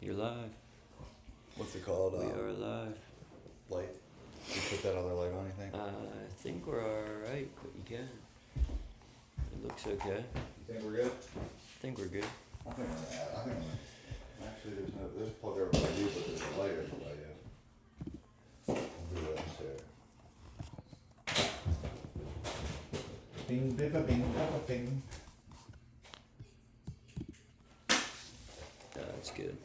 You're live. What's it called? We are live. Light. You put that other light on, you think? I think we're alright, but you can. It looks okay. You think we're good? I think we're good. I think we're actually, there's a plug over by you, but there's a light over by you. We'll do that instead. Bing, bing, bing, bing. That's good.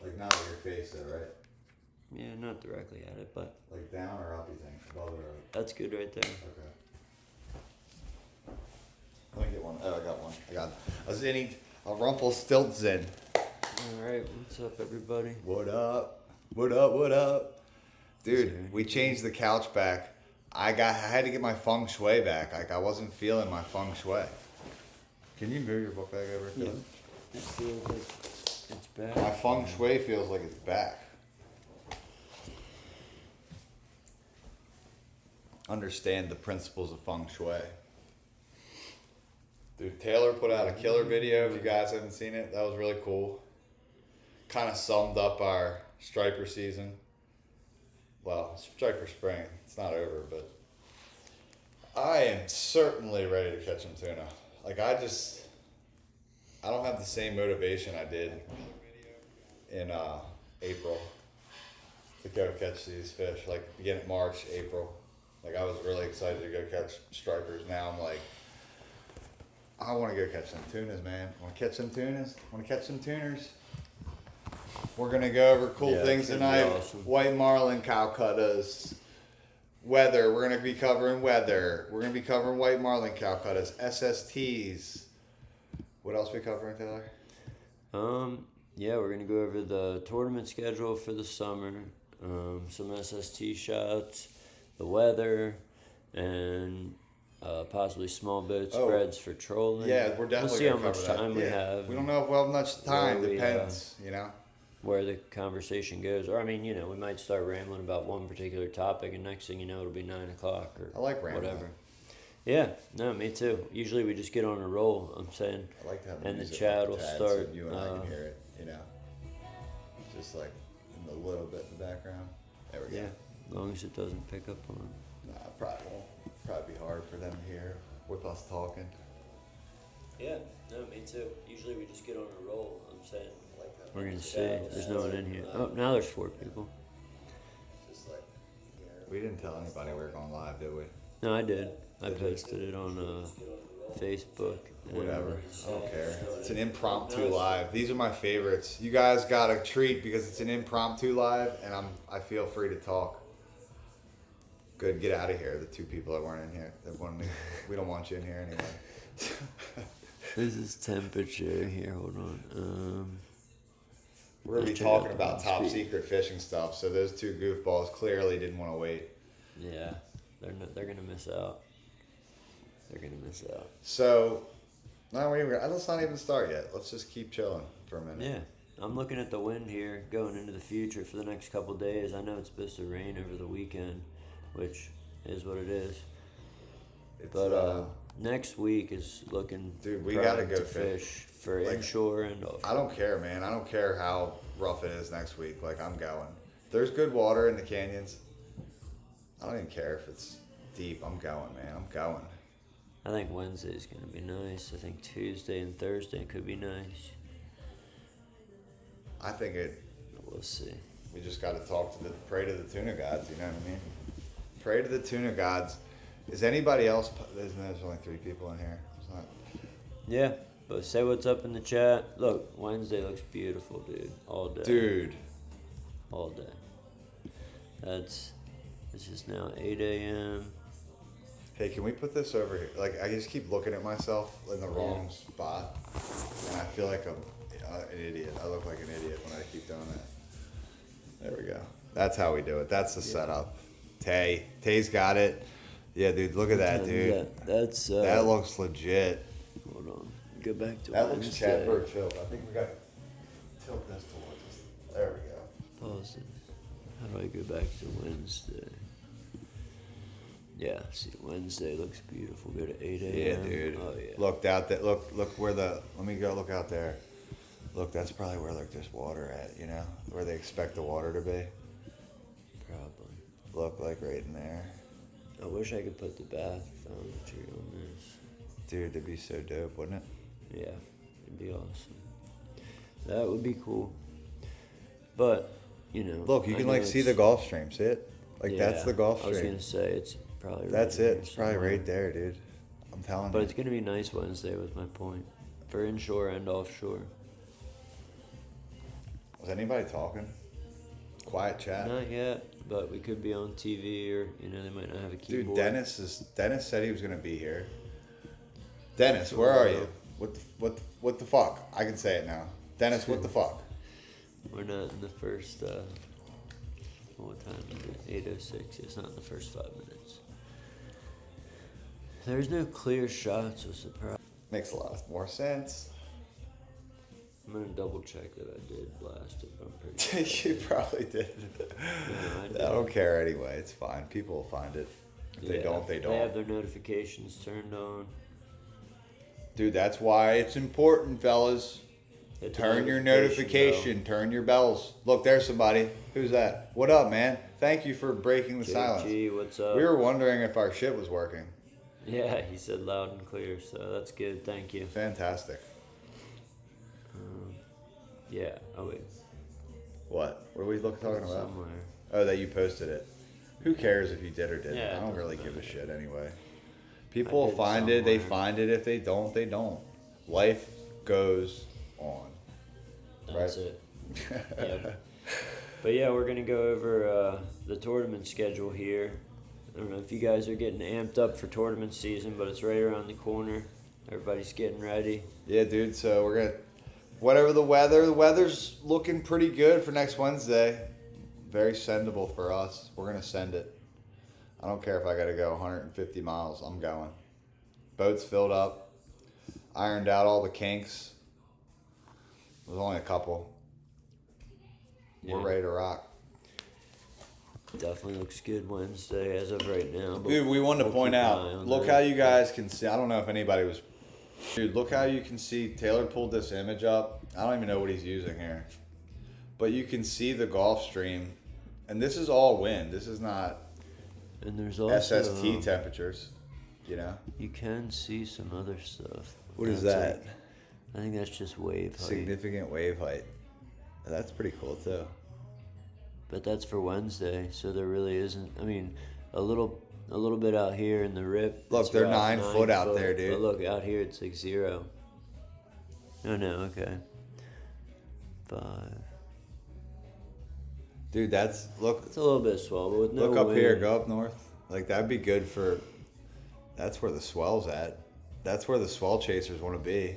Like not at your face though, right? Yeah, not directly at it, but Like down or up, you think? Above or up? that's good right there. Okay. Let me get one. Oh, I got one. I got a zinny, a Rumpelstiltskin. Alright, what's up, everybody? What up? What up? What up? Dude, we changed the couch back. I had to get my feng shui back. Like I wasn't feeling my feng shui. Can you move your book bag over? Yeah. It feels like it's back. My feng shui feels like it's back. Understand the principles of feng shui. Dude, Taylor put out a killer video. If you guys haven't seen it, that was really cool. Kind of summed up our striper season. Well, striper spring. It's not over, but I am certainly ready to catch some tuna. Like I don't have the same motivation I did in April to go catch these fish. Like beginning of March, April. Like I was really excited to go catch stripers. Now I'm like, I want to go catch some tunas, man. Want to catch some tunas? Want to catch some tuners? We're gonna go over cool things tonight. Awesome. White marlin Calcuttas. Weather. We're gonna be covering weather. We're gonna be covering white marlin Calcuttas. SSTs. What else we covering, Taylor? Yeah, we're gonna go over the tournament schedule for the summer, some SST shots, the weather, and possibly small boat spreads for trolling. Yeah, we're definitely We'll see how gonna much cover that. time we have. We don't know if we'll have much time. Where we, Depends, you know. Where the conversation goes. Or, I mean, we might start rambling about one particular topic, and next thing you know, it'll be 9 o'clock or I like rambling. whatever. Yeah, no, me too. Usually we just get on a roll, I'm saying. I like to have And the music chat on will tad start, so you and I can hear it, you know. Just like in a little bit in the background. There we go. Yeah, as long as it doesn't pick up on. Nah, probably won't. Probably be hard for them to hear with us talking. Yeah, no, me too. Usually we just get on a roll, I'm saying. We're gonna see. Yeah, There's no one in here. Oh, now there's 4 people. Just like, we didn't tell anybody we were going live, did we? No, I did. I posted it on Facebook. Whatever. I don't care. It's an impromptu live. These are my favorites. You guys got a treat because it's an impromptu live, and I feel free to talk. Good, get out of here. The 2 people that weren't in here. We don't want you in here anyway. This is temperature here. Hold on. We're gonna be Let's check talking out about the top speed. secret fishing stuff. So those 2 goofballs clearly didn't want to wait. Yeah, they're gonna miss out. They're gonna miss out. So, let's not even start yet. Let's just keep chilling for a minute. Yeah, I'm looking at the wind here going into the future for the next couple days. I know it's supposed to rain over the weekend, which is what it is. But next week is looking. Dude, we prime gotta go to fish for Like, inshore and offshore. I don't care, man. I don't care how rough it is next week. Like, I'm going. There's good water in the canyons. I don't even care if it's deep. I'm going, man. I'm going. I think Wednesday's gonna be nice. I think Tuesday and Thursday could be nice. I think We'll see. we just got to pray to the tuna gods, you know what I mean? Pray to the tuna gods. Is anybody else, there's only 3 people in here. It's not, Yeah, but say what's up in the chat. Look, Wednesday looks beautiful, dude. All day. dude, All day. It's just now 8 a.m. hey, can we put this over here? Like, I just keep looking at myself in the wrong spot, and I feel like I'm an idiot. I look like an idiot when I keep doing that. There we go. That's how we do it. That's the setup. Tay's got it. Yeah, dude, look at that, dude. Yeah, that's That looks legit. hold on. Go back to That looks Wednesday. Chad Bird chilled. I think we got to tilt this towards us. There we go. Pause it. How do I go back to Wednesday? Yeah, see, Wednesday looks beautiful. Go to 8 a.m. Yeah, dude. Oh, yeah. Look out there. Look where the. Let me go look out there. Look, that's probably where like there's water at, you know, where they expect the water to be. Probably. Look, like right in there. I wish I could put the bathymetry on this. Dude, that'd be so dope, wouldn't it? Yeah, it'd be awesome. That would be cool. But, you know. Look, you I can know like see the Gulf Stream. See it? Like that's the Gulf I was Stream. gonna say it's probably. That's right it. here It's probably somewhere. right there, dude. I'm telling But you. it's gonna be nice Wednesday, was my point, for inshore and offshore. Was anybody talking? Quiet chat. Not yet, but we could be on TV, or they might not have a Dude, keyboard. Dennis said he was gonna be here. Dennis, where are you? What the fuck? I can say it now. Dennis, what the fuck? We're not in the first. What time is it? 8:06. It's not in the first 5 minutes. There's no clear shots. Was the problem? Makes a lot more sense. I'm gonna double check that I did blast it. But I'm pretty sure. You probably did. No, I did. I don't care anyway. It's fine. People will find it. If they don't, they don't. They have their notifications turned on. Dude, that's why it's important, fellas. Hit the Turn your notification notification. Turn your bells. Look, there's somebody. Who's that? What up, man? Thank you for breaking the bell. silence. JG, what's up? We were wondering if our shit was working. Yeah, he said loud and clear, so that's good. Thank you. Fantastic. Yeah. Oh wait. What? What are we talking about? Somewhere. Oh, that you posted it. Who cares if you did or didn't? Yeah, I don't it really doesn't give a matter. shit anyway. People will did find it. They somewhere. find it. If they don't, they don't. Life goes on. That's Right. it. Yep. But yeah, we're gonna go over the tournament schedule here. I don't know if you guys are getting amped up for tournament season, but it's right around the corner. Everybody's getting ready. Yeah, dude. So we're gonna, whatever the weather's looking pretty good for next Wednesday. Very sendable for us. We're gonna send it. I don't care if I gotta go 150 miles. I'm going. Boat's filled up. Ironed out all the kinks. There's only a couple. We're Yeah. ready to rock. Definitely looks good Wednesday as of right now. But Dude, we wanted to we'll point keep an eye out, on look that. how you guys can see. I don't know if anybody was. Dude, look how you can see. Taylor pulled this image up. I don't even know what he's using here. But you can see the Gulf Stream. And this is all wind. This is not And there's also SST temperatures. You know? You can see some other stuff. What is That's that? like- I think that's just wave height. Significant wave height. That's pretty cool, too. But that's for Wednesday, so there really isn't. I mean, a little bit out here in the rip. Look, it's they're about 9 foot out there, dude. But look, out here it's like 0. Oh no, okay. 5. Dude, look It's a little bit swell, but with no up wind. here, go up north. Like, that'd be good for, that's where the swell's at. That's where the swell chasers want to be.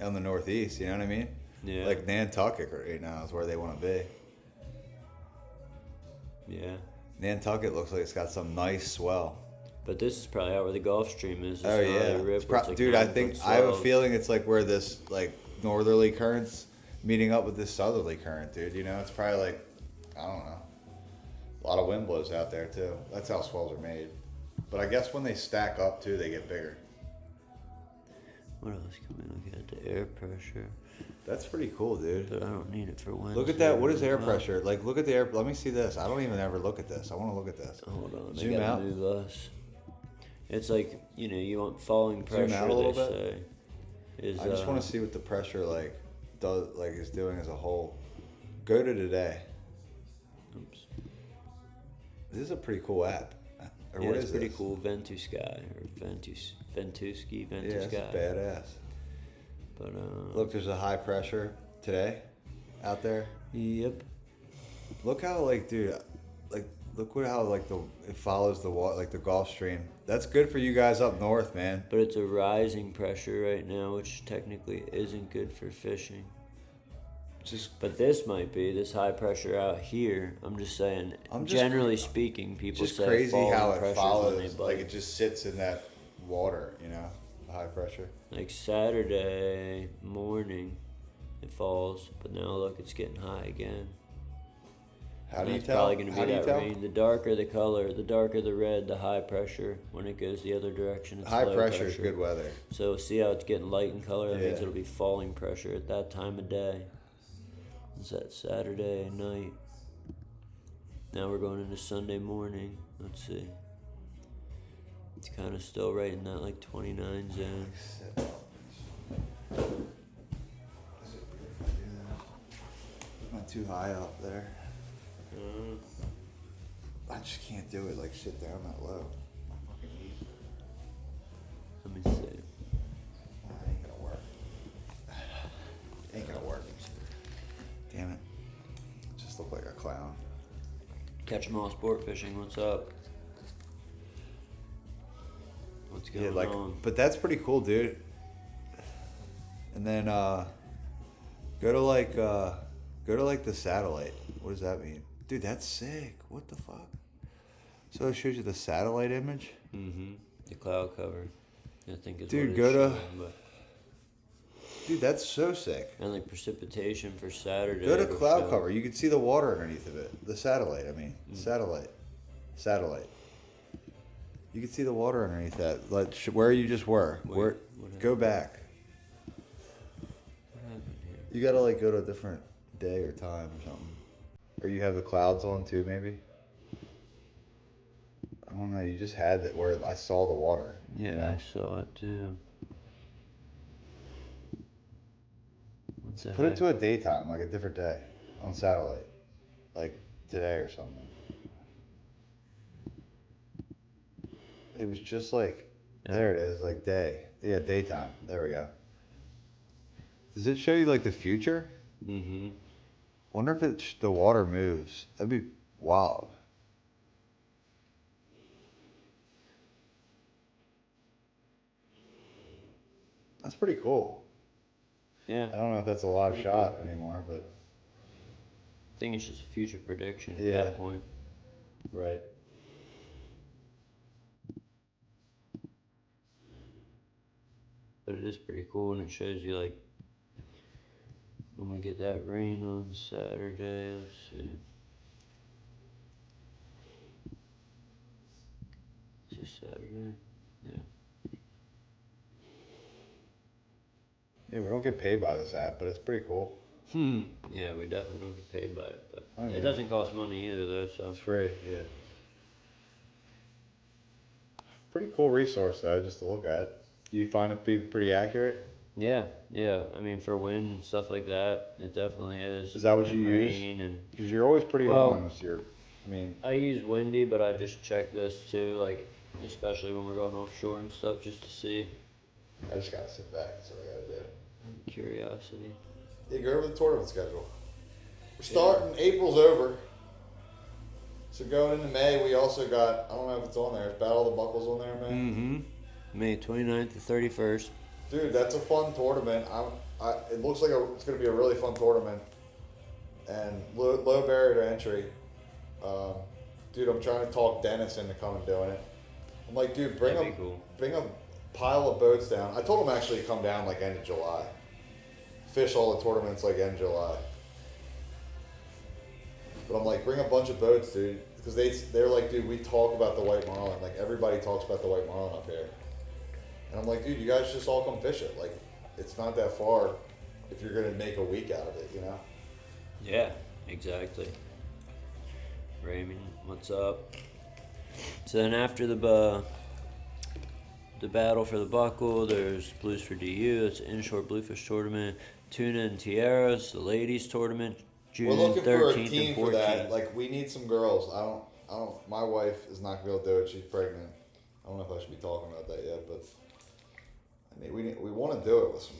On the northeast, you know what I mean? Yeah. Like Nantucket right now is where they want to be. Yeah. Nantucket looks like it's got some nice swell. But this is probably out where the Gulf Stream is. It's Oh not yeah, a rip It's where it's like dude. I 9 think foot I have a swells. feeling it's like where this like northerly currents meeting up with this southerly current, dude. You know, it's probably like I don't know. A lot of wind blows out there too. That's how swells are made. But I guess when they stack up too, they get bigger. What else can we look at? The air pressure. That's pretty cool, dude. But I don't need it for Wednesday. Look at that. What is air Well, pressure? Like, look at the air. Let me see this. I don't even ever look at this. I want to look at this. Hold on. Zoom They gotta out. move us. It's like, you want falling pressure, out a little they bit. say. Is, I just want to see what the pressure is doing as a whole. Go to today. Oops. This is a pretty cool app. Or Yeah, what it's is pretty this? cool. Ventusky or Ventusky. Yeah, it's badass. But Look, there's a high pressure today out there. Yep. Look how dude, how it follows the water, like the Gulf Stream. That's good for you guys up north, man. But it's a rising pressure right now, which technically isn't good for fishing. Just But this might be this high pressure out here. I'm just saying. I'm just- generally speaking, people just say crazy falling how it pressures follows. when they Like bite. it just sits in that water, high pressure. Like Saturday morning, it falls, but now look, it's getting high again. How do you That's tell? probably going to How be do you that tell? rain. The darker the color, the darker the red, the high pressure. When it goes the other direction, it's High low pressure is good weather. So see how it's getting light in color? That means Yeah. it'll be falling pressure at that time of day. It's that Saturday night. Now we're going into Sunday morning. Let's see. It's kind of still right in that like 29 zone. Not too high up there. Uh, I just can't do it. Like sit down that low. Let me see. That ain't gonna work. Ain't gonna work. Damn it. Just look like a clown. Catch 'em all sport fishing. What's up? What's going Yeah, like, on? but that's pretty cool, dude. And then go to like the satellite. What does that mean, dude? That's sick. What the fuck? So it shows you the satellite image. Mm-hmm. The cloud cover. I think it's Dude, what go it's to- showing, but... Dude, that's so sick. And like precipitation for Saturday. Go to it'll cloud show- cover. You can see the water underneath of it. The satellite. I mean, satellite. You can see the water underneath that. Like where you just were. Wait, Where? what Go back. What happened here? You gotta like go to a different day or time or something. Or you have the clouds on too, maybe. I don't know. You just had it where I saw the water. Yeah, I saw it too. What's that? Put it to a daytime, like a different day, on satellite, like today or something. It was just like, there it is, like day. Yeah, daytime. There we go. Does it show you like the future? Mm-hmm. Wonder if the water moves. That'd be wild. That's pretty cool. Yeah. I don't know if that's a live shot anymore, but I think it's just a future prediction at Yeah. that point. right. But it is pretty cool, and it shows you like when we get that rain on Saturday. Let's see. Is it Saturday? Yeah. Yeah, we don't get paid by this app, but it's pretty cool. Yeah, we definitely don't get paid by it, but Oh, yeah. it doesn't cost money either, though. So It's free, yeah. Pretty cool resource though, just to look at. Do you find it be pretty accurate? yeah. I mean, for wind and stuff like that, it definitely is. Is that what you And use? rain and Because you're always pretty Well- on with your. I mean, I use windy, but I just check this too, like especially when we're going offshore and stuff, just to see. I just gotta sit back. That's what I gotta do. Curiosity. Yeah, go over the tournament schedule. We're starting. April's over. So going into May, we also got. I don't know if it's on there. Is Battle of the Buckles on there, man? Mm-hmm. May 29th to 31st. Dude, that's a fun tournament. It looks like it's going to be a really fun tournament. And low barrier to entry. Dude, I'm trying to talk Dennis into coming doing it. I'm like, dude, bring That'd be cool. a pile of boats down. I told him actually to come down like end of July. Fish all the tournaments like end of July. But I'm like, bring a bunch of boats, dude. Because they're like, dude, we talk about the white marlin. Like, everybody talks about the white marlin up here. And I'm like, dude, you guys just all come fish it. Like, it's not that far if you're going to make a week out of it, you know? Yeah, exactly. Raymond, what's up? So then after the battle for the buckle, there's Blues for DU. It's an inshore bluefish tournament. Tuna and Tiaras, the ladies tournament, June We're looking for a 13th team and for 14th. that. Like, we need some girls. My wife is not going to be able to do it. She's pregnant. I don't know if I should be talking about that yet, but I mean, we want to do it with some.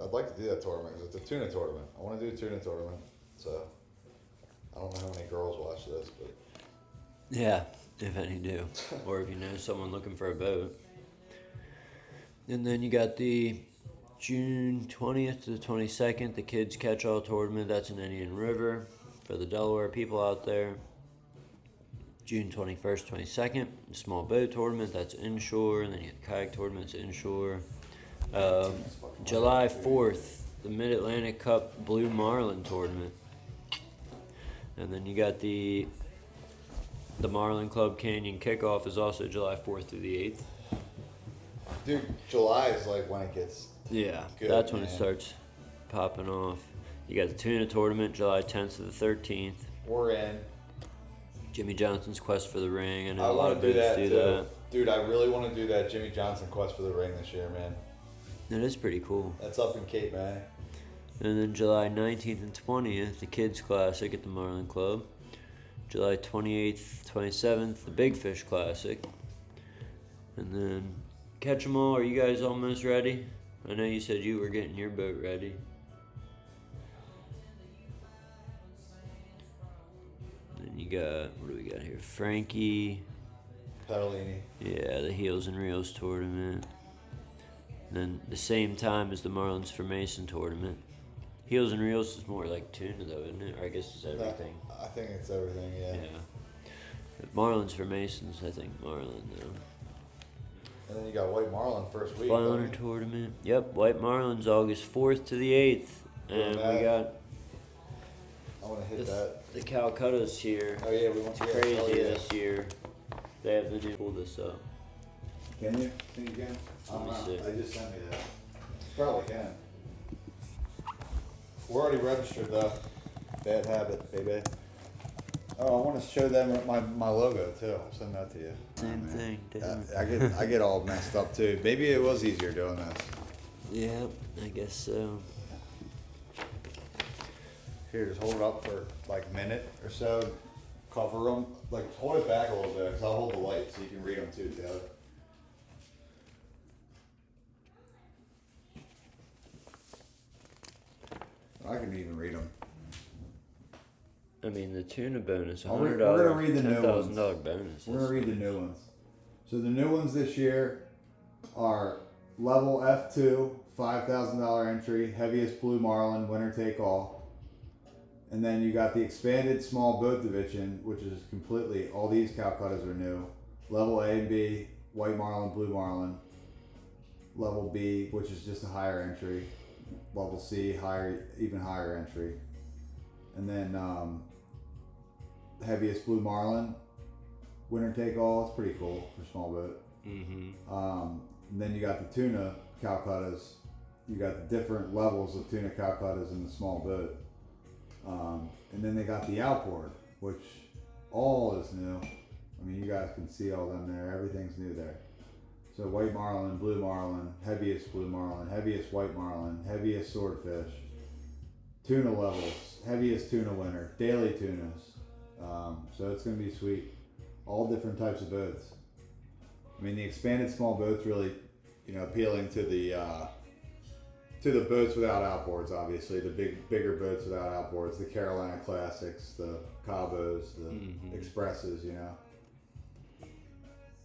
I'd like to do that tournament because it's a tuna tournament. I want to do a tuna tournament. So I don't know how many girls watch this, but Yeah, if any do. Or if you know someone looking for a boat. And then you got the June 20th to the 22nd, the Kids Catch-All Tournament. That's in Indian River for the Delaware people out there. June 21st, 22nd, small boat tournament. That's inshore. And then you got kayak tournaments inshore. July 4th, the Mid-Atlantic Cup Blue Marlin Tournament. And then you got the Marlin Club Canyon kickoff is also July 4th through the 8th. Dude, July is like when it gets Yeah, good, that's when man. it starts popping off. You got the tuna tournament July 10th to the 13th. We're in. Jimmy Johnson's Quest for the Ring. I know I a lot want of to do booths that do too. that. Dude, I really want to do that Jimmy Johnson Quest for the Ring this year, man. That is pretty cool. That's up in Cape May. And then July 19th and 20th, the Kids Classic at the Marlin Club. July 28th, 27th, the Big Fish Classic. And then Catch 'em All, are you guys almost ready? I know you said you were getting your boat ready. Then you got, what do we got here? Frankie. Pedalini. Yeah, the Heels and Reels tournament. And then the same time as the Marlins for Mason tournament. Heels and Reels is more like tuna though, isn't it? Or I guess it's everything. I think it's everything, yeah. Yeah. Marlins for Masons, I think Marlin though. And then you got White Marlin first week. Flounder tournament. Yep, White Marlins August 4th to the 8th. And we got I want to hit that. the Calcuttas here. Oh yeah, we want It's to crazy this year. They have the new pull this up. Can you? Can you again? Let me see. They just sent me that. Probably can. We're already registered though. Bad habit, baby. Oh, I want to show them my logo too. I'll send that to you. Same thing, damn. I get all messed up too. Maybe it was easier doing this. Yeah, I guess so. Here, just hold it up for like a minute or so. Cover them. Like hold it back a little bit, cause I'll hold the light so you can read them too, Taylor. I can even read them. I mean, the tuna bonus, We're $100, gonna read the new ones. $10,000 bonus. We're gonna read the new ones. So the new ones this year are level F2, $5,000 entry, heaviest blue marlin, winner take all. And then you got the expanded small boat division, which is completely, all these Calcuttas are new. Level A and B, white marlin, blue marlin. Level B, which is just a higher entry. Level C, higher, even higher entry. And then heaviest blue marlin, winner take all. It's pretty cool for small boat. Mm-hmm. And then you got the tuna Calcuttas. You got the different levels of tuna Calcuttas in the small boat. And then they got the outboard, which all is new. I mean, you guys can see all them there. Everything's new there. So white marlin, blue marlin, heaviest blue marlin, heaviest white marlin, heaviest swordfish, tuna levels, heaviest tuna winner, daily tunas. So it's going to be sweet. All different types of boats. I mean, the expanded small boats really, appealing to the boats without outboards. Obviously, the bigger boats without outboards, the Carolina Classics, the Cabos, the Expresses.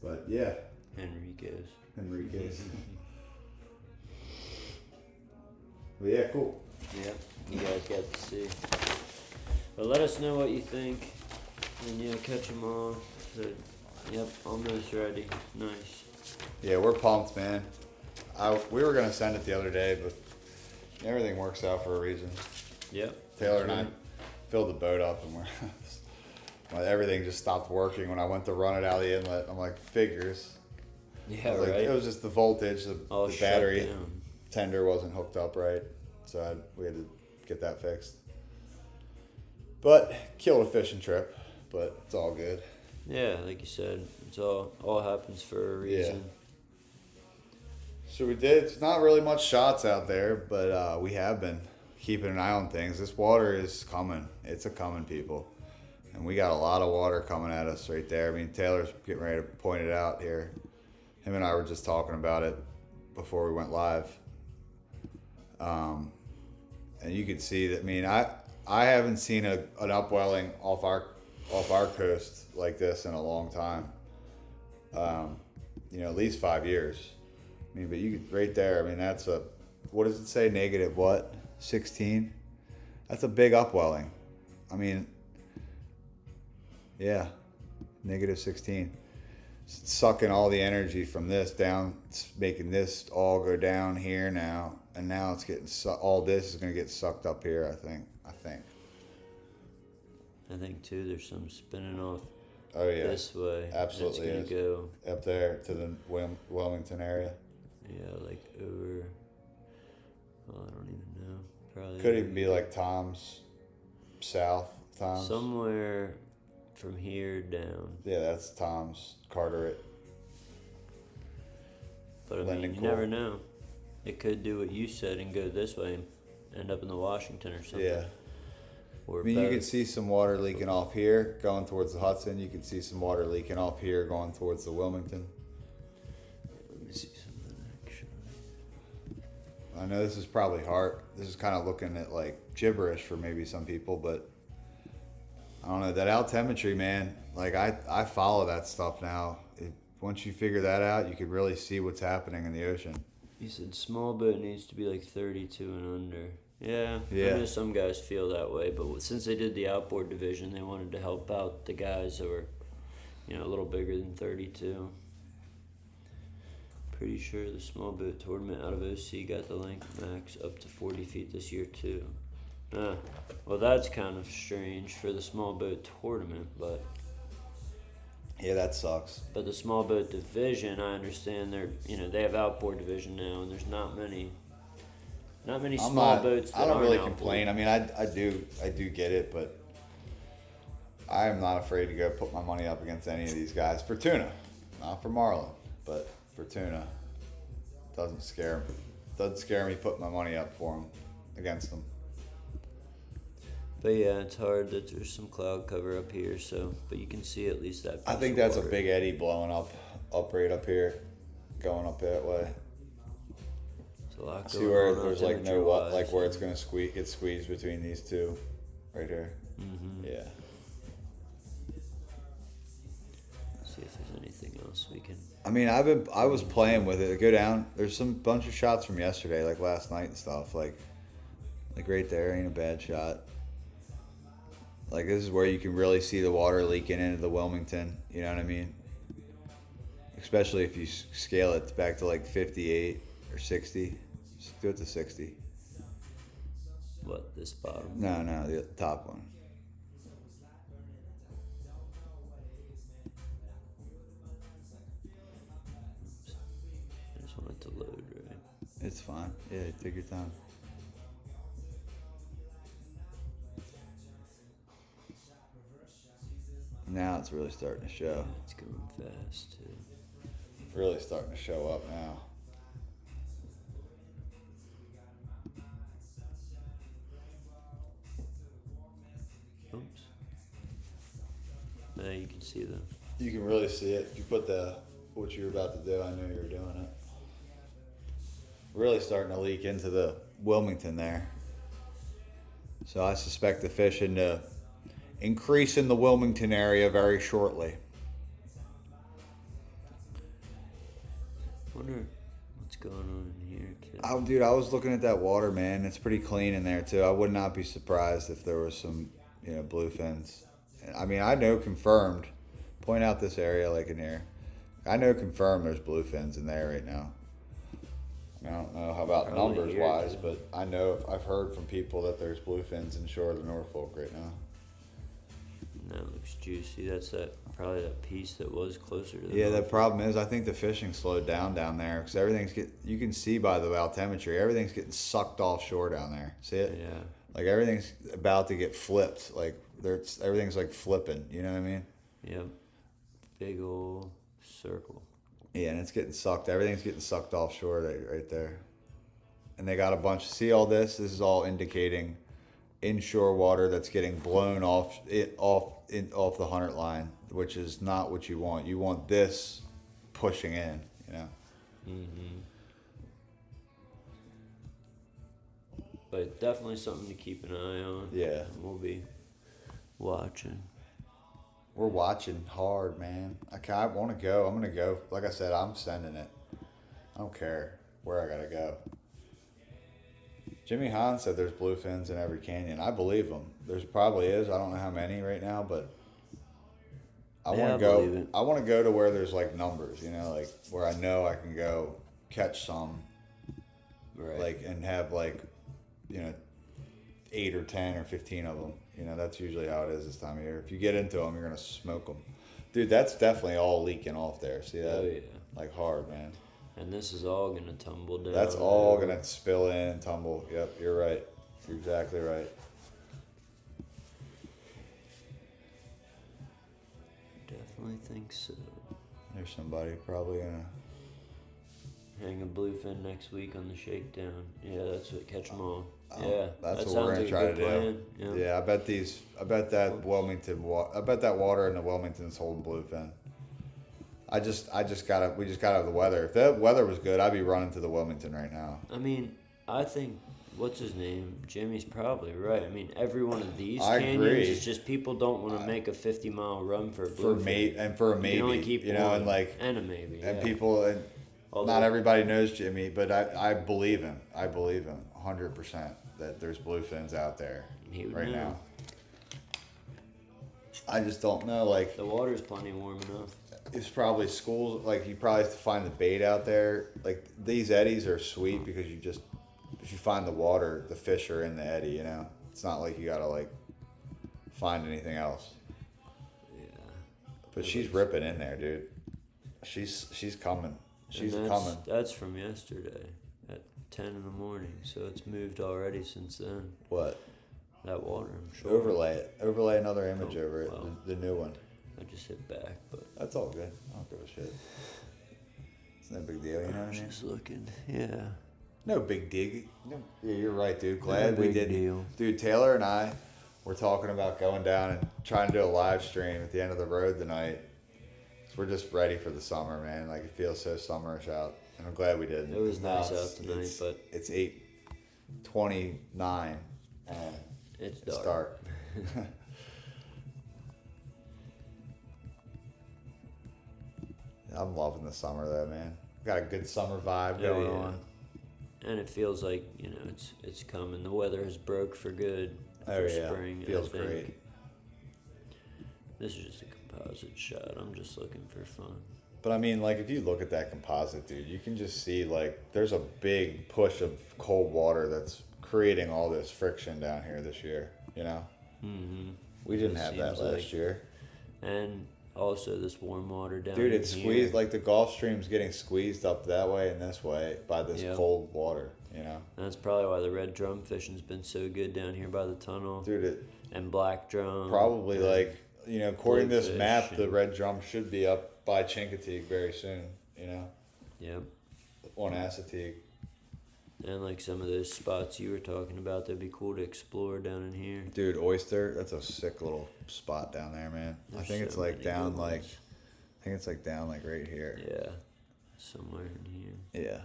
But yeah, Enriquez. But yeah, cool. Yep, you guys got to see. But let us know what you think. And yeah, catch them all. So, yep, almost ready. Nice. Yeah, we're pumped, man. We were gonna send it the other day, but everything works out for a reason. Yep. Taylor and I filled the boat up, and everything just stopped working when I went to run it out of the inlet. I'm like, figures. Yeah, Like, right. it was just the voltage, All the shut battery down. tender wasn't hooked up right, so we had to get that fixed. But killed a fishing trip, but it's all good. Yeah, like you said, it's all happens for a reason. So we did. It's not really much shots out there, but we have been keeping an eye on things. This water is coming. It's a coming, people. And we got a lot of water coming at us right there. I mean, Taylor's getting ready to point it out here. Him and I were just talking about it before we went live. And you can see that. I mean, I haven't seen an upwelling off our coast like this in a long time. At least 5 years. I mean, but you could, right there. I mean, that's what does it say? Negative what? 16. That's a big upwelling. I mean, yeah, negative 16. Sucking all the energy from this down, it's making this all go down here now, and now it's getting all this is going to get sucked up here. I think. I think too. There's some spinning off Oh yeah, this way. absolutely It's gonna go. up there to the Wilmington area. Yeah, like over. Well, I don't even know. Probably Could even be like Tom's south. Tom's. somewhere from here down. Yeah, that's Tom's Carteret. But I mean, you never know. It could do what you said and go this way and end up in the Washington or something. Yeah. Or I mean, you could see some water leaking off here going towards the Hudson. You could see some water leaking off here going towards the Wilmington. Let me see something actually. I know this is probably hard. This is kind of looking at like gibberish for maybe some people, but I don't know. That altimetry, man, like I follow that stuff now. Once you figure that out, you could really see what's happening in the ocean. You said small boat needs to be like 32 and under. Yeah. Yeah. I know some guys feel that way, but since they did the outboard division, they wanted to help out the guys that were, a little bigger than 32. Pretty sure the small boat tournament out of OC got the length max up to 40 feet this year too. Well, that's kind of strange for the small boat tournament, but Yeah, that sucks. But the small boat division, I understand they have outboard division now, and there's not many boats. I don't really complain. I mean, I do get it, but I am not afraid to go put my money up against any of these guys for tuna, not for marlin, but for tuna. Doesn't scare me putting my money up for them against them. But yeah, it's hard that there's some cloud cover up here, but you can see at least that. I think that's a big eddy blowing up right up here, going up that way. There's a lot See where going on there's like no temperature-wise, like where it's gonna get squeezed between these two, right here. Mm-hmm. Yeah. See if there's anything else we can. I mean, I was playing with it. Go down. There's some bunch of shots from yesterday, like last night and stuff. Like right there ain't a bad shot. Like this is where you can really see the water leaking into the Wilmington. You know what I mean? Especially if you scale it back to like 58 or 60. Just do it to 60. What, this bottom? No, the top one. I just want it to load, right? It's fine. Yeah, take your time. Now it's really starting to show. It's going fast too. Really starting to show up now. Oops. Now you can see them. You can really see it. If you put what you were about to do, I knew you were doing it. Really starting to leak into the Wilmington there. So I suspect the fish increase in the Wilmington area very shortly. Wonder what's going on in here, kid. Oh, dude, I was looking at that water, man. It's pretty clean in there too. I would not be surprised if there was some, bluefins. I mean, I know confirmed. Point out this area like in here. I know confirmed there's bluefins in there right now. I don't know how about Probably numbers here, wise, too. but I know I've heard from people that there's bluefins in shore of Norfolk right now. That looks juicy. That's probably that piece that was closer to the Yeah, the Norfolk. problem is I think the fishing slowed down there because you can see by the altimetry, everything's getting sucked offshore down there. See it? Yeah. Like everything's about to get flipped. Like everything's like flipping. You know what I mean? Yep. Big old circle. Yeah, and it's getting sucked. Everything's getting sucked offshore right there. And they got a bunch. See all this? This is all indicating inshore water that's getting blown off the 100 line, which is not what you want. You want this pushing in. Mm-hmm. But definitely something to keep an eye on. Yeah. We'll be watching. We're watching hard, man. I want to go. I'm gonna go. Like I said, I'm sending it. I don't care where I gotta go. Jimmy Hahn said there's bluefins in every canyon. I believe him. There's probably is. I don't know how many right now, but I want to believe go. it. I want to go to where there's like numbers, like where I know I can go catch some, Right. like and have like, 8 or 10 or 15 of them. You know, that's usually how it is this time of year. If you get into them, you're gonna smoke them. Dude, that's definitely all leaking off there. See that? Oh yeah. Like hard, man. And this is all gonna tumble down. That's all gonna spill in and tumble. Yep, you're right. You're exactly right. Definitely think so. There's somebody probably gonna. Hang a bluefin next week on the shakedown. Yeah, that's what catch 'em all. Oh, Yeah, that's that what we're sounds gonna like try a to good do. plan. Yeah, I bet that Wilmington. I bet that water in the Wilmington's holding bluefin. We just gotta have the weather. If that weather was good, I'd be running to the Wilmington right now. I mean, I think what's his name? Jimmy's probably right. I mean, every one of these I canyons agree. is just people don't want to make a 50-mile run for a For bluefin. a You maybe, can only keep you know, one. and like And a maybe. and yeah. people and Although- not everybody knows Jimmy, but I believe him. I believe him 100% that there's bluefins out there He would right know. now. I just don't know. Like The water's plenty warm enough. it's probably schools. Like you probably have to find the bait out there. Like these eddies are sweet because if you find the water, the fish are in the eddy. You know, it's not like you gotta like find anything else. Yeah. But she's ripping in there, dude. She's coming. She's And coming. That's from yesterday at 10 in the morning, so it's moved already since then. What? That water, I'm sure. Overlay it. Overlay another image Oh, over it. wow. The new one. I just hit back, but That's all good. I don't give a shit. It's no big deal, you know what I I'm mean? just looking. Yeah. No big deal. No, yeah, you're right, dude. Glad No we big did. deal. Dude, Taylor and I were talking about going down and trying to do a live stream at the end of the road tonight. We're just ready for the summer, man. Like it feels so summerish out, and I'm glad we did. It was Now nice out tonight, but it's 8:29 and it's it's dark. dark. I'm loving the summer though, man. Got a good summer vibe going on. And it feels like, it's coming. The weather has broke for good for Oh yeah, spring. feels I think. great. This is just a composite shot. I'm just looking for fun. But I mean, like, if you look at that composite, dude, you can just see, like, there's a big push of cold water that's creating all this friction down here this year, you know? Mm-hmm. We didn't It have that seems last like- year. And also this warm water down Dude, in it's here. squeezed, like, the Gulf Stream's getting squeezed up that way and this way by this Yep. cold water, you know? And that's probably why the red drum fishing's been so good down here by the tunnel. Dude, it And black drum. probably, and- like, you know, according to this Bluefish map, the and- red drum should be up by Chincoteague very soon, you know? Yep. On Assateague. And like some of those spots you were talking about, that'd be cool to explore down in here. Dude, Oyster, that's a sick little spot down there, man. I There's think it's so like many down good like ones. I think it's like down like right here. Yeah. Somewhere in here. Yeah.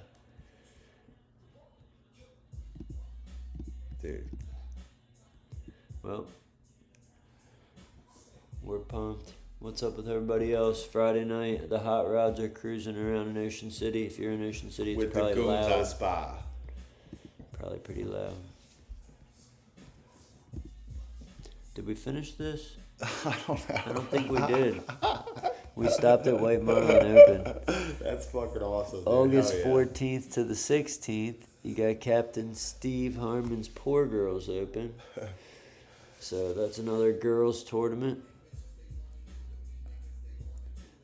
Dude. Well, we're pumped. What's up with everybody else? Friday night, the hot rods are cruising around in Ocean City. If you're in Ocean City, it's With the probably goons loud. at Spa. Probably pretty loud. Did we finish this? I don't know. I don't think we did. We stopped at White Marlin Open. That's fucking awesome. Dude. August Hell yeah. 14th to the 16th, you got Captain Steve Harmon's Poor Girls Open. So that's another girls tournament.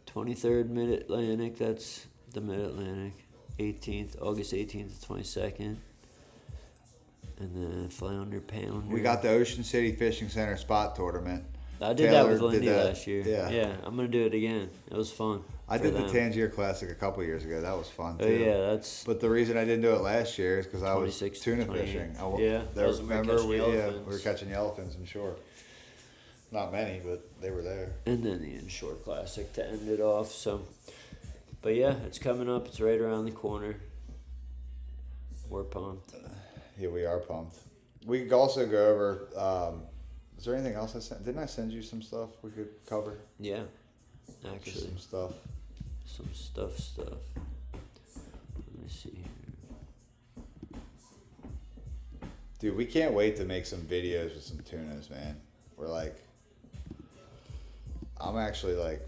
23rd Mid-Atlantic, that's the Mid-Atlantic. August 18th to 22nd. And then Flounder Pounder. We got the Ocean City Fishing Center spot tournament. I did Taylor that with did Lindy that. last year. Yeah. Yeah, I'm going to do it again. It was fun. I for did them. the Tangier Classic a couple years ago. That was fun too. Oh, yeah, that's But the reason I didn't do it last year is because I was 26 to tuna 28. fishing. Yeah, that was when we were remember catching we elephants. were catching elephants, I'm sure. Not many, but they were there. And then the Inshore Classic to end it off. So, but yeah, it's coming up. It's right around the corner. We're pumped. Yeah, we are pumped. We could also go over. Is there anything else I sent? Didn't I send you some stuff we could cover? Yeah, Just actually, some stuff. some stuff. Let me see here. Dude, we can't wait to make some videos with some tunas, man. We're like, I'm actually like,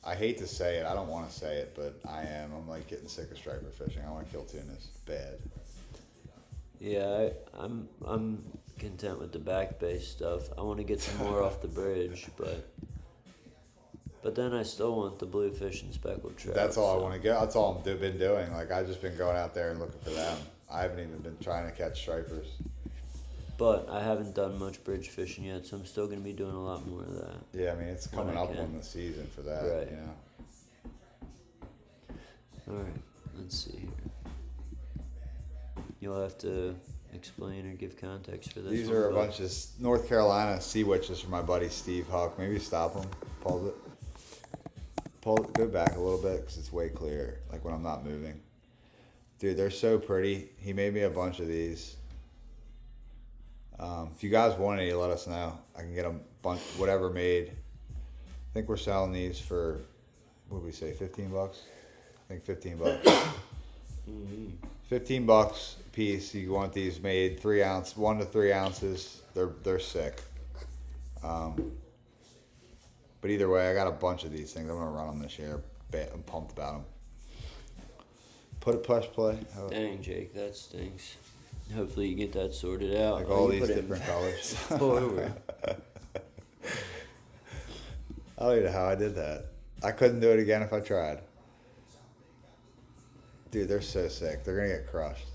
I hate to say it. I don't want to say it, but I am. I'm like getting sick of striper fishing. I want to kill tunas bad. Yeah, I'm content with the back base stuff. I want to get some more off the bridge, but then I still want the bluefish and speckled trout. That's all I want to get. That's all I've been doing. Like, I've just been going out there and looking for them. I haven't even been trying to catch stripers. But I haven't done much bridge fishing yet, so I'm still going to be doing a lot more of that. Yeah, I mean, it's coming up on the season for that, Right. you know. All right, let's see here. You'll have to explain or give context for this. These one, are a but- bunch of North Carolina sea witches from my buddy Steve Huck. Maybe stop him. Pause it. Go back a little bit because it's way clearer, like when I'm not moving. Dude, they're so pretty. He made me a bunch of these. If you guys want any, let us know. I can get a bunch, whatever made. I think we're selling these for, what did we say, $15? I think $15. Mm-hmm. $15 a piece. You want these made 1 to 3 ounces. They're sick. But either way, I got a bunch of these things. I'm gonna run them this year. I'm pumped about them. Press play. Dang, Jake, that stinks. Hopefully you get that sorted out. Like Oh, all you these put it different colors. forward. I don't even know how I did that. I couldn't do it again if I tried. Dude, they're so sick. They're gonna get crushed.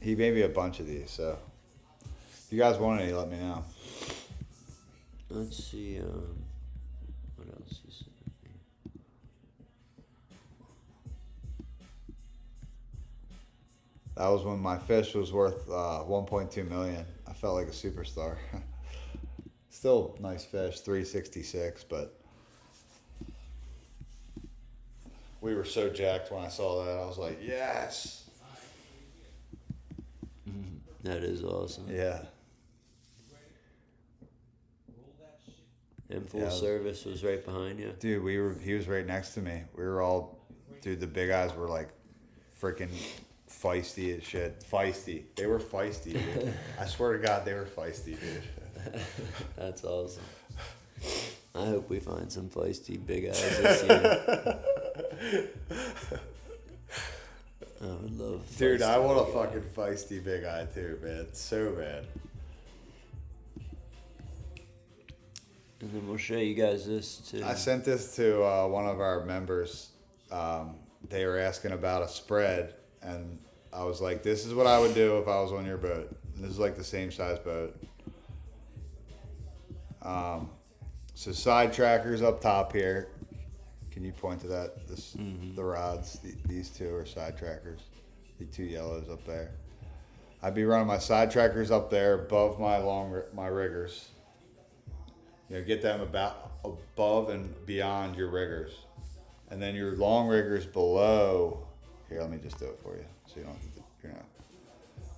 He made me a bunch of these, so if you guys want any, let me know. Let's see, what else is there? That was when my fish was worth 1.2 million. I felt like a superstar. Still nice fish, 366, but we were so jacked when I saw that. I was like, yes. That is awesome. Yeah. And full Yeah. service was right behind you. Dude, he was right next to me. We were all, dude, the big eyes were like freaking feisty as shit. Feisty. They were feisty, dude. I swear to God, they were feisty, dude. That's awesome. I hope we find some feisty big eyes this year. I would love. Dude, I feisty want a big eye. fucking feisty big eye too, man. So bad. And then we'll show you guys this too. I sent this to one of our members. They were asking about a spread, and I was like, this is what I would do if I was on your boat. And this is like the same size boat. So side trackers up top here. Can you point to that? The rods. These two are side trackers. The two yellows up there. I'd be running my side trackers up there above my riggers. You know, get them about above and beyond your riggers. And then your long riggers below. Here, let me just do it for you. So you don't have to,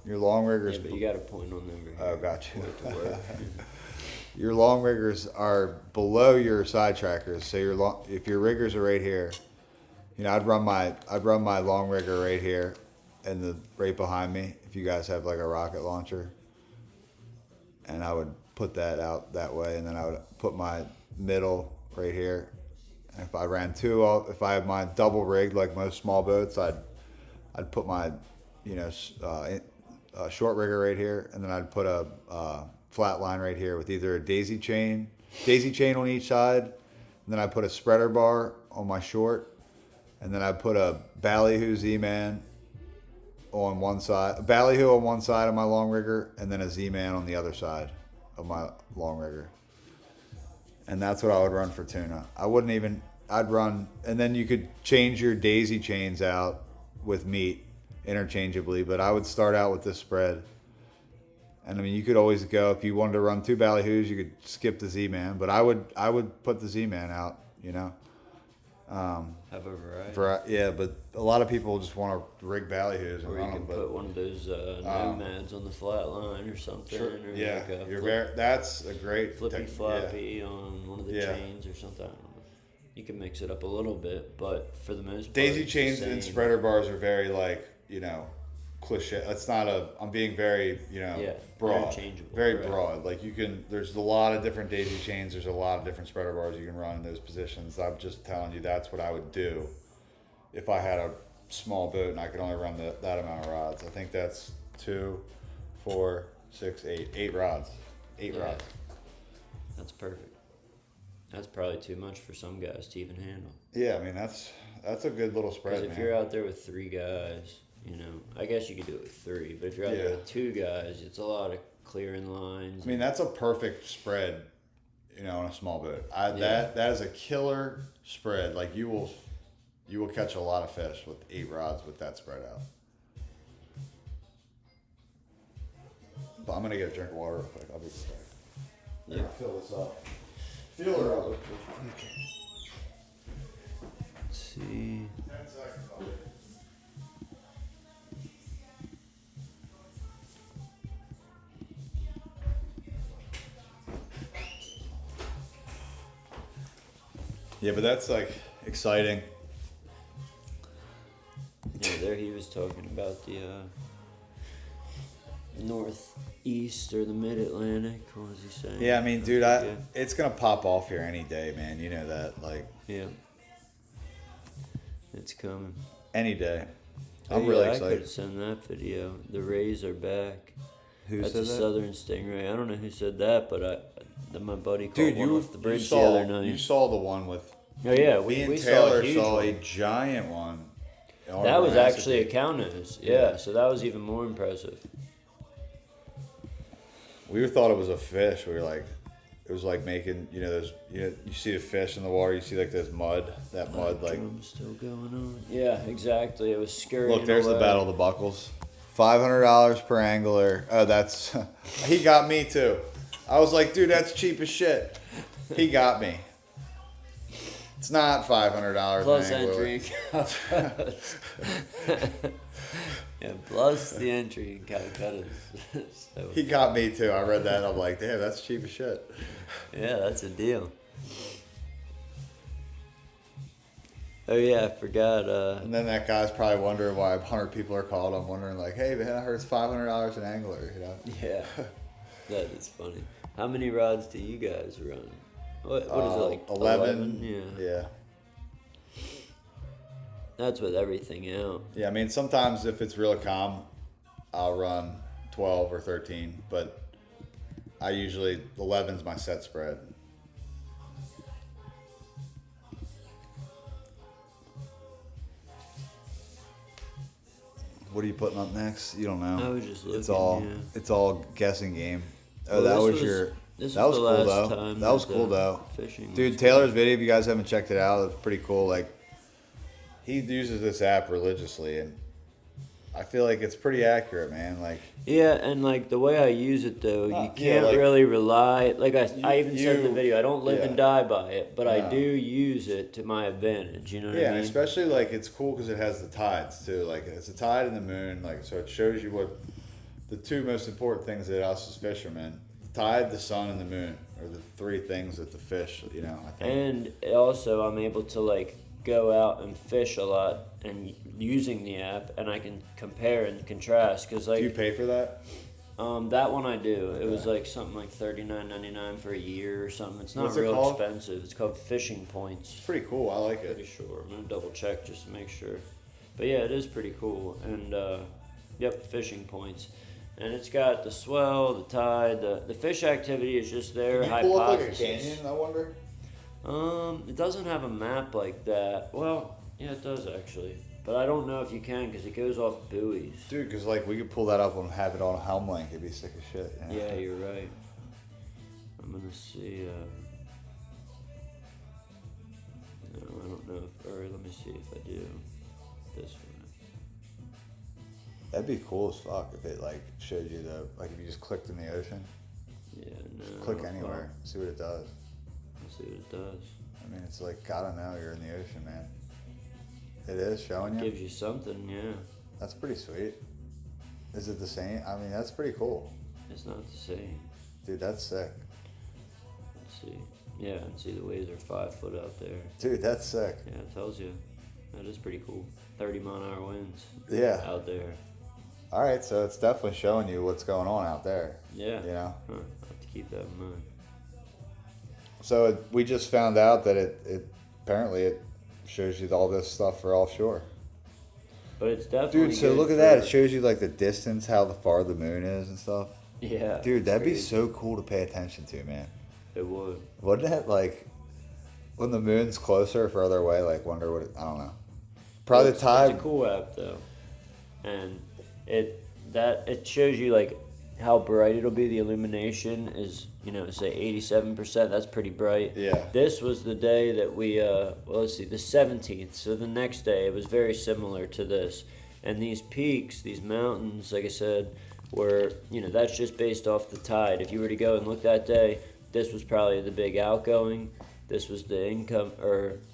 your long riggers. Yeah, but you got to point on them. Oh, gotcha. For it to work. Your long riggers are below your side trackers. So if your riggers are right here, I'd run my long rigger right here, and right behind me. If you guys have like a rocket launcher, and I would put that out that way, and then I would put my middle right here. And if I ran if I had my double rigged like most small boats, I'd put my short rigger right here, and then I'd put a flat line right here with either a daisy chain on each side, and then I put a spreader bar on my short, and then I put a ballyhoo Z-man on one side, a ballyhoo on one side of my long rigger, and then a Z-man on the other side of my long rigger. And that's what I would run for tuna. I'd run, and then you could change your daisy chains out with meat interchangeably, but I would start out with this spread. And I mean, you could always go, if you wanted to run two ballyhoos, you could skip the Z-man, but I would put the Z-man out, Have a variety. Yeah, but a lot of people just want to rig ballyhoos and Or you run can them. put one of those nomads on the flat line or something. Sure. Or Yeah, like that's a great flippy floppy yeah. on one of the Yeah. chains or something. I don't know. You can mix it up a little bit, but for the most part, Daisy it's the chains and same. spreader bars are very cliche. That's not I'm being very, broad. Interchangeable, Very right. broad. Like there's a lot of different daisy chains. There's a lot of different spreader bars you can run in those positions. I'm just telling you that's what I would do if I had small boat and I can only run that amount of rods. I think that's 2, 4, 6, 8. 8 rods. 8 Yeah. rods. That's perfect. That's probably too much for some guys to even handle. Yeah, I mean that's a good little spread. Because if man. you're out there with 3 guys, you know, I guess you could do it with 3. But if you're out there with 2 guys, it's a lot of clearing lines. I mean, that's a perfect spread, you know, on a small boat. That is a killer spread. Like you will catch a lot of fish with 8 rods with that spread out. But I'm gonna get a drink of water real quick. I'll be back. Yeah. Fill this up. Fill her up. Let's see. 10 seconds. I'll be- Yeah, but that's like exciting. Yeah, there he was talking about the northeast or the mid-Atlantic. What was he saying? Yeah, I mean, dude, it's gonna pop off here any day, man. You know that, like, Yeah. It's coming. any day. Oh, I'm really I excited. could send that video. The rays are back. Who That's said a that? southern stingray. I don't know who said that, but my buddy caught Dude, one you off the bridge saw the other night. you saw the one with Oh yeah, me and we Taylor saw a huge saw one. a giant one. That was actually a cow nose. Yeah, Yeah. so that was even more impressive. We thought it was a fish. We were like, it was like making, you know, those, you see the fish in the water. You see like this mud, that mud, like. Drum's still going on. Yeah, exactly. It was scurrying. Look, there's the away. Battle of the Buckles. $500 per angler. Oh, that's he got me too. I was like, dude, that's cheap as shit. He got me. It's not $500 Plus an angler. entry and Calcutta's. Yeah, plus the entry in Calcutta's. So, He got me too. I read that and I'm like, damn, that's cheap as shit. yeah, that's a deal. Oh yeah, I forgot. And then that guy's probably wondering why 100 people are called. I'm wondering like, hey man, I heard it's $500 an angler. You know? Yeah, that is funny. How many rods do you guys run? What is it like? 11. Yeah. Yeah. That's with everything out. Yeah. I mean, sometimes if it's real calm, I'll run 12 or 13, but I usually 11's my set spread. What are you putting up next? You don't know. I was just looking. It's all guessing game. Well, Oh, that this was your. This That was the cool last though. time That was the cool though. Fishing Dude, was Taylor's good. video, if you guys haven't checked it out, it's pretty cool. Like, he uses this app religiously, and I feel like it's pretty accurate, man. Like, Yeah, and like the way I use it though, you Yeah, can't like- really rely. Like I even said in the you- video, I don't live and yeah. die by it, but I No. do use it to my advantage. You know what yeah, I and mean? especially like it's cool because it has the tides too. Like, it's a tide and the moon. Like, so it shows you what the 2 most important things that us as fishermen: the tide, the sun, and the moon are the 3 things that the fish. You know, I think. And also, I'm able to like go out and fish a lot and using the app, and I can compare and contrast because Do you like pay for that? that one I do. It was Okay. like something like $39.99 for a year or something. It's not What's it real called? expensive. It's called Fishing Points. It's pretty cool. I like Pretty it. sure. I'm gonna double check just to make sure. But yeah, it is pretty cool. And yep, Fishing Points. And it's got the swell, the tide, the fish activity is just their Can you pull up like a hypothesis. canyon? I wonder. It doesn't have a map like that. Well, yeah, it does actually. But I don't know if you can because it goes off buoys. Dude, because like we could pull that up and have it on a helm link. It'd be sick as shit. You know? Yeah, you're right. I'm gonna see. No, I don't know. Or let me see if I do this one. That'd be cool as fuck if it like showed you the like if you just clicked in the ocean. Yeah, no. Click anywhere, see what it does. Let's see what it does. I mean, it's like I don't know, you're in the ocean, man. It is showing you. Gives you something, yeah. That's pretty sweet. Is it the same? I mean, that's pretty cool, It's not the same. dude. That's sick, Let's see. Yeah, and see the waves are 5 foot out there. dude. That's sick. Yeah, it tells you. That is pretty cool. 30-mile-an-hour winds Yeah. out there. All right, so it's definitely showing you what's going on out there. Yeah. You know. Huh, I'll have to keep that in mind. So we just found out that it apparently it shows you all this stuff for offshore. But it's definitely Dude, so good look at that. It for- shows you like the distance, how far the moon is and stuff. Yeah. Dude, it's that'd be crazy. so cool to pay attention to, man. It would. Wouldn't it, like, when the moon's closer or further away, like, wonder what I don't know. Probably the It's tide. a cool app though, and it shows you like how bright it'll be. The illumination is, say 87%. That's pretty bright. Yeah. This was the day that we let's see, the 17th. So the next day it was very similar to this, and these peaks, these mountains, like I said, were that's just based off the tide. If you were to go and look that day, this was probably the big outgoing. This was the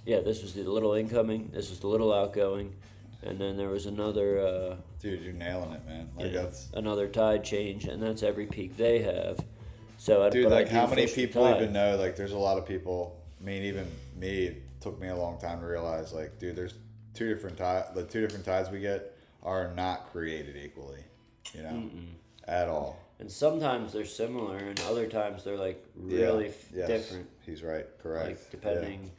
this was the little incoming. This was the little outgoing, and then there was another. Dude, you're nailing it, man. Like, that's. Another tide change, and that's every peak they have. So, Dude, but I like, do how many fish the people tide. even know? Like, there's a lot of people. I mean, even me, it took me a long time to realize, like, dude, there's two different tides. The two different tides we get are not created equally, at all. And sometimes they're similar, and other times they're like really Yes. different. He's right. Correct. Like depending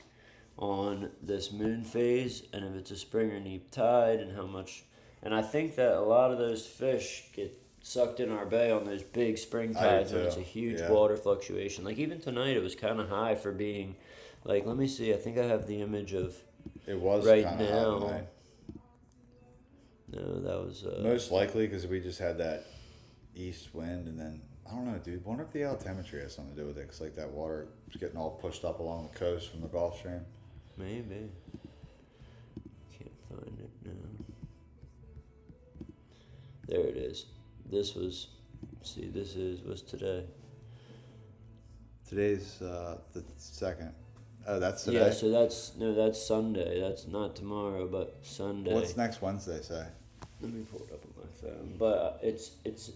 on this moon phase, and if it's a spring or neap tide, and how much. And I think that a lot of those fish get sucked in our bay on those big spring I do tides when it's too. a huge Yeah. water fluctuation. Like even tonight, it was kind of high for being. Like, let me see. I think I have the image of. It was Right kind of now. hot tonight. No, that was. Most likely because we just had that east wind, and then I don't know, dude. Wonder if the altimetry has something to do with it, because like that water was getting all pushed up along the coast from the Gulf Stream. Maybe. Can't find it now. There it is. This was. See, was today. Today's the 2nd. Oh, that's today. Yeah, so that's Sunday. That's not tomorrow, but Sunday. What's next Wednesday say? Let me pull it up on my phone. But it's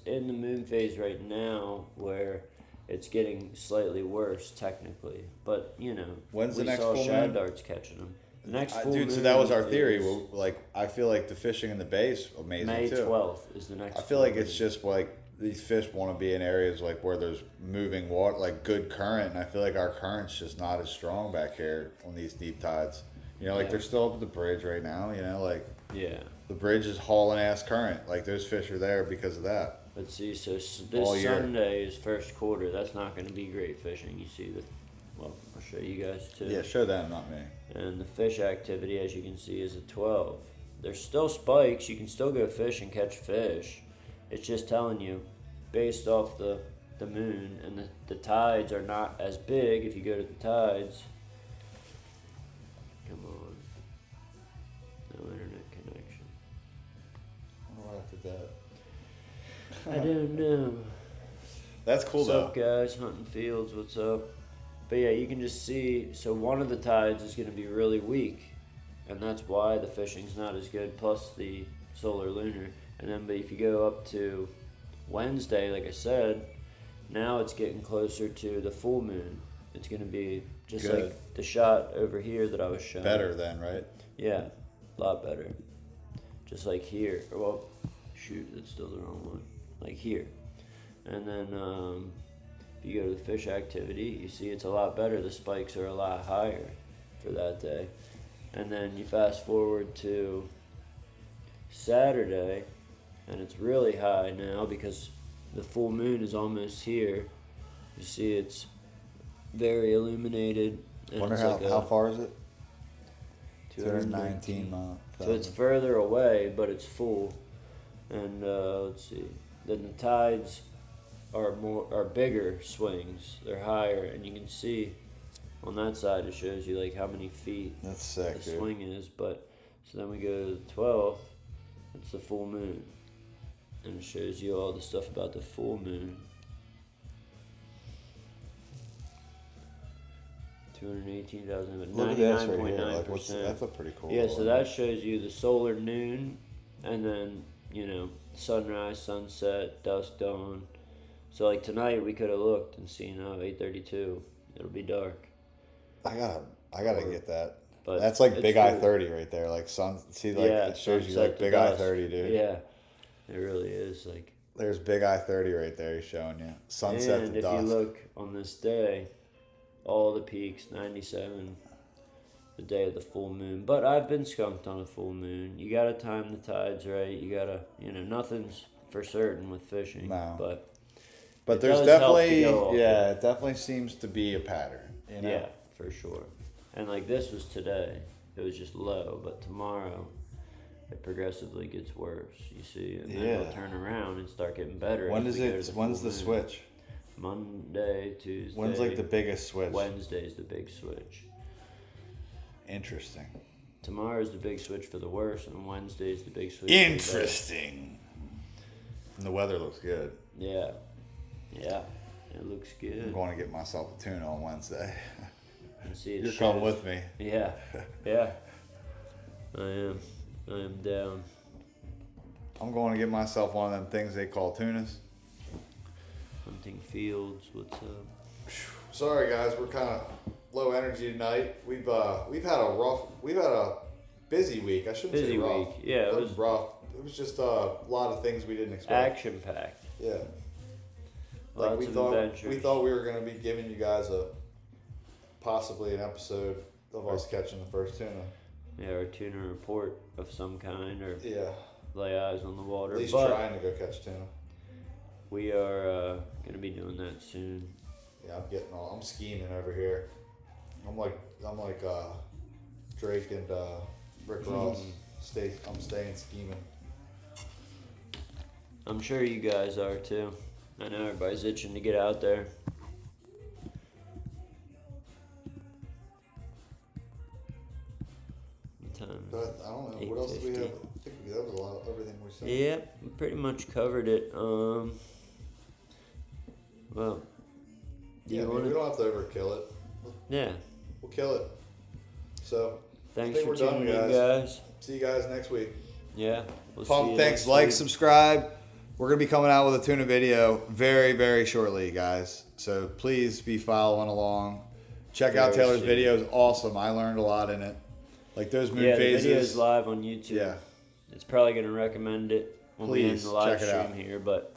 in the moon phase right now where it's getting slightly worse technically. But When's the we next saw full shad moon? darts catching them. The next full Dude, moon so that was our theory. is Well, like, I feel like the fishing in the bay is amazing May too. 12th is the next. I feel full like it's moon. just like these fish want to be in areas like where there's moving water, like good current, and I feel like our current's just not as strong back here on these deep tides. Like Yeah. they're still up at the bridge right now. Like Yeah. the bridge is hauling ass current. Like those fish are there because of that. Let's see. So All this year. Sunday is first quarter. That's not going to be great fishing. You see the. Well, I'll show you guys too. Yeah, show them, not me. And the fish activity, as you can see, is a 12. There's still spikes. You can still go fish and catch fish. It's just telling you, based off the moon, and the tides are not as big if you go to the tides. Come on. No internet connection. I wonder what I did that. I don't know. That's cool What's though. up, guys? Hunting Fields, what's up? But yeah, you can just see, so one of the tides is going to be really weak, and that's why the fishing's not as good, plus the solar lunar. And then, but if you go up to Wednesday, like I said, now it's getting closer to the full moon. It's going to be just Good. like the shot over here that I was showing. Better then, right? Yeah, a lot better. Just like here. Well, shoot, that's still the wrong one. Like here. And then if you go to the fish activity, you see it's a lot better. The spikes are a lot higher for that day. And then you fast forward to Saturday, and it's really high now because the full moon is almost here. You see it's very illuminated. And Wonder it's how, like how far is it? 219 miles. So it's further away, but it's full. And let's see. Then the tides are bigger swings. They're higher, and you can see on that side it shows you like how many feet That's sick, the dude. swing is. But so then we go to the 12th. It's the full moon, and it shows you all the stuff about the full moon. 218,000, but Look at this right here. 99.9%. That's a pretty cool. Yeah, so that shows you the solar noon, and then sunrise, sunset, dusk, dawn. So like tonight we could have looked and seen 8:32. It'll be dark. I gotta get that. But That's like it's Big Eye cool. 30 right there. Like see, like Yeah, it shows you sunset like to Big Eye dusk. 30, dude. Yeah, it really is like. There's Big Eye 30 right there. He's showing you sunset And to if dusk. you look on this day, all the peaks 97. the day of the full moon. But I've been skunked on a full moon. You gotta time the tides right. You gotta, nothing's for certain with fishing. No. But it there's does help to definitely, go off it definitely seems to be a pattern. Yeah, for sure. And like this was today, it was just low, but tomorrow it progressively gets worse. You see, and then it'll turn around and start getting better. When's the switch? Monday, Tuesday. When's like the biggest switch? Wednesday's the big switch. Interesting. Tomorrow's the big switch for the worse, and Wednesday's the big switch. Interesting. And the weather looks good. Yeah, it looks good. I'm going to get myself a tuna on Wednesday. And see You're coming with me. Yeah. I am down. I'm going to get myself one of them things they call tunas. Hunting fields. What's up? Sorry guys, we're kind of low energy tonight. We've had a busy week. I shouldn't say rough. Yeah, it was rough. It was just a lot of things we didn't expect. Action packed. Yeah. Like we thought we were going to be giving you guys possibly an episode of us catching the first tuna. Yeah, or a tuna report of some kind, or lay eyes on the water. At least trying to go catch tuna. We are going to be doing that soon. Yeah, I'm scheming over here. I'm like Drake and Rick Ross. I'm staying scheming. I'm sure you guys are too. I know everybody's itching to get out there. But I don't know. What else do we have? I think that was a lot of everything we said. Yep, we pretty much covered it. Well, we don't have to overkill it. Yeah. We'll kill it. So, thanks for tuning in, guys. See you guys next week. Yeah. Pump, thanks. Like, subscribe. We're going to be coming out with a tuna video very, very shortly, guys. So, please be following along. Check out Taylor's videos. Awesome. I learned a lot in it. Like those moon phases. The video's live on YouTube. Yeah. It's probably going to recommend it when we end the live check it stream out. here, but